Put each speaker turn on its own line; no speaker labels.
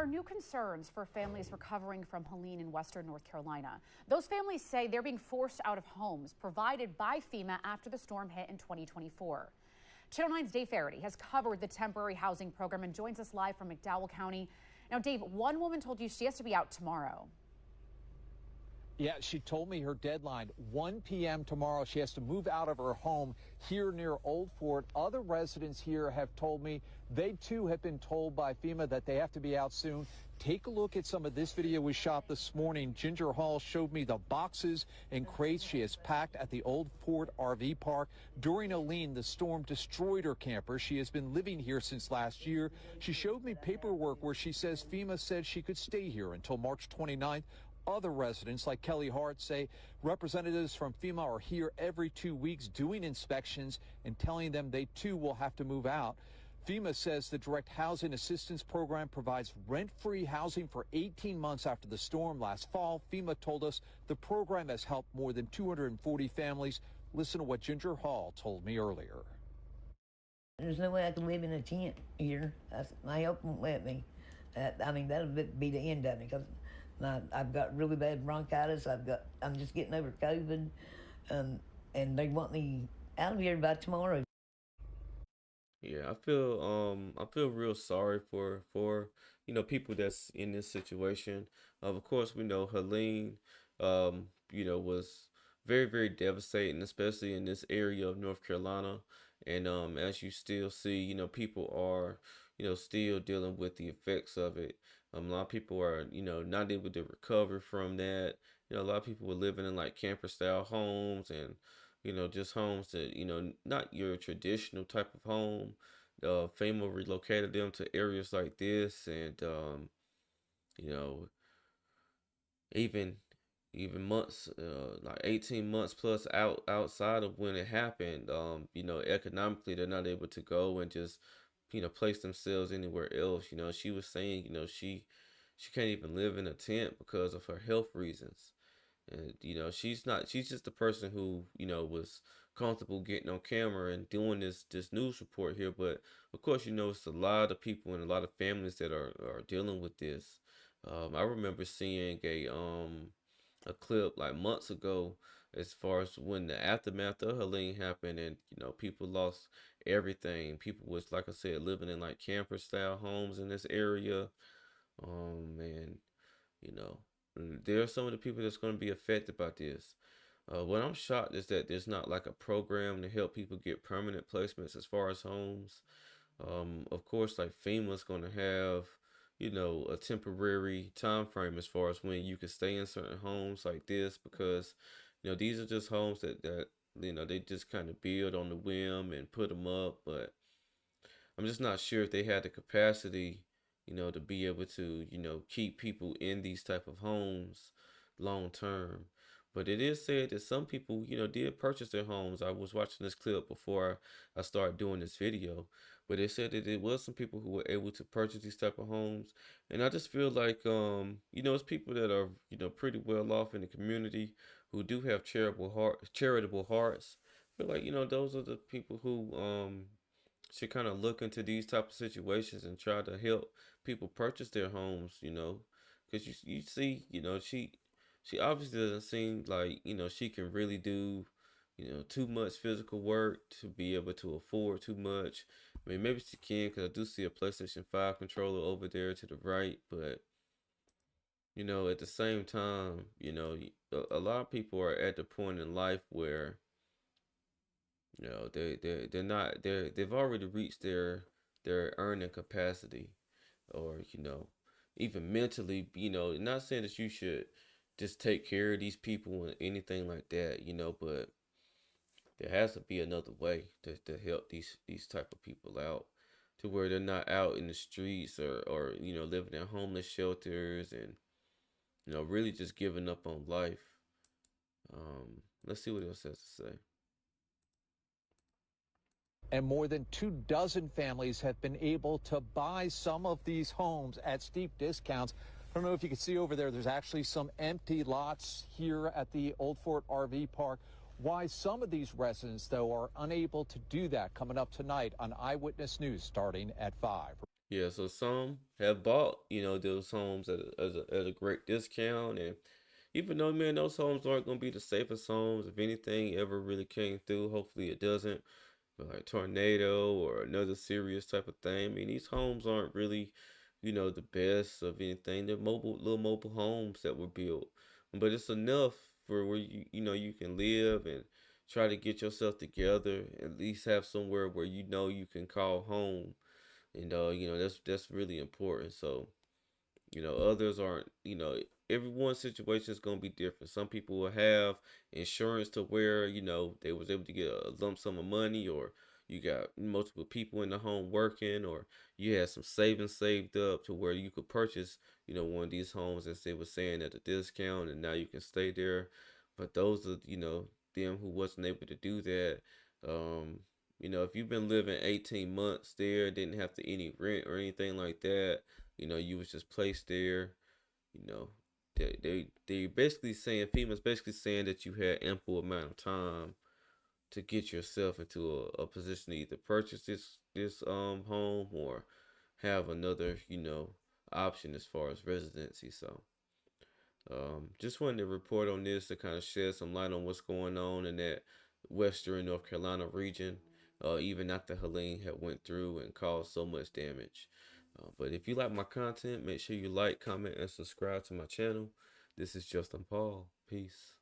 There are new concerns for families recovering from Helene in western North Carolina. Those families say they're being forced out of homes provided by FEMA after the storm hit in 2024. Channel 9's Dave Faraday has covered the temporary housing program and joins us live from McDowell County. Now, Dave, one woman told you she has to be out tomorrow.
Yeah, she told me her deadline, 1 p.m. tomorrow. She has to move out of her home here near Old Fort. Other residents here have told me they, too, have been told by FEMA that they have to be out soon. Take a look at some of this video we shot this morning. Ginger Hall showed me the boxes and crates she has packed at the Old Fort RV park. During Helene, the storm destroyed her camper. She has been living here since last year. She showed me paperwork where she says FEMA said she could stay here until March 29th. Other residents like Kelly Hart say representatives from FEMA are here every 2 weeks doing inspections and telling them they too will have to move out. FEMA says the Direct Housing Assistance Program provides rent-free housing for 18 months after the storm last fall. FEMA told us the program has helped more than 240 families. Listen to what Ginger Hall told me earlier.
There's no way I can live in a tent here. My help won't let me. I mean, that'll be the end of it, because I've got really bad bronchitis. I'm just getting over COVID, and they want me out of here by tomorrow.
Yeah, I feel real sorry for people that's in this situation. Of course, we know Helene, was very, very devastating, especially in this area of North Carolina. And as you still see, people are still dealing with the effects of it. A lot of people are not able to recover from that. A lot of people were living in like camper style homes, and just homes that, not your traditional type of home. FEMA relocated them to areas like this, and, you know, even months, like 18 months plus outside of when it happened, economically, they're not able to go and just, place themselves anywhere else. She was saying, she can't even live in a tent because of her health reasons. And she's just the person who was comfortable getting on camera and doing this news report here. But of course, it's a lot of people and a lot of families that are dealing with this. I remember seeing a clip like months ago, as far as when the aftermath of Helene happened, and people lost everything. People was, like I said, living in like camper style homes in this area. And you know there are some of the people that's going to be affected by this. What I'm shocked is that there's not like a program to help people get permanent placements as far as homes. Of course, like FEMA's going to have, a temporary time frame as far as when you can stay in certain homes like this, because, these are just homes that they just kind of build on the whim and put them up. But I'm just not sure if they had the capacity, to be able to, keep people in these type of homes long term. But it is said that some people, did purchase their homes. I was watching this clip before I started doing this video, but they said that there was some people who were able to purchase these type of homes. And I just feel like, it's people that are, pretty well off in the community who do have charitable hearts. I feel like, those are the people who, should kind of look into these type of situations and try to help people purchase their homes, because you see, she obviously doesn't seem like, she can really do, too much physical work to be able to afford too much. I mean, maybe she can, because I do see a PlayStation 5 controller over there to the right. But, at the same time, a lot of people are at the point in life where, they're not, they've already reached their earning capacity, or, even mentally, not saying that you should just take care of these people and anything like that, but there has to be another way to help these type of people out, to where they're not out in the streets, or living in homeless shelters, and, really just giving up on life. Let's see what else has to say.
And more than 24 families have been able to buy some of these homes at steep discounts. I don't know if you can see over there, there's actually some empty lots here at the Old Fort RV Park. Why some of these residents, though, are unable to do that, coming up tonight on Eyewitness News starting at 5.
Yeah, so some have bought, those homes at a great discount, and even though, man, those homes aren't gonna be the safest homes, if anything ever really came through, hopefully it doesn't, but like tornado or another serious type of thing. I mean, these homes aren't really, the best of anything. They're little mobile homes that were built, but it's enough for where you can live and try to get yourself together, at least have somewhere where you can call home, and that's really important. So, others aren't, everyone's situation is going to be different. Some people will have insurance to where, they was able to get a lump sum of money, or you got multiple people in the home working, or you had some savings saved up to where you could purchase, one of these homes, as they were saying, at a discount, and now you can stay there. But those are, them who wasn't able to do that. Um, if you've been living 18 months there, didn't have to any rent or anything like that, you was just placed there, you know, they basically saying, FEMA's basically saying that you had ample amount of time to get yourself into a position to either purchase this home, or have another, option as far as residency. So just wanted to report on this to kind of shed some light on what's going on in that western North Carolina region, even after Helene had went through and caused so much damage. But if you like my content, make sure you like, comment, and subscribe to my channel. This is Justin Paul. Peace.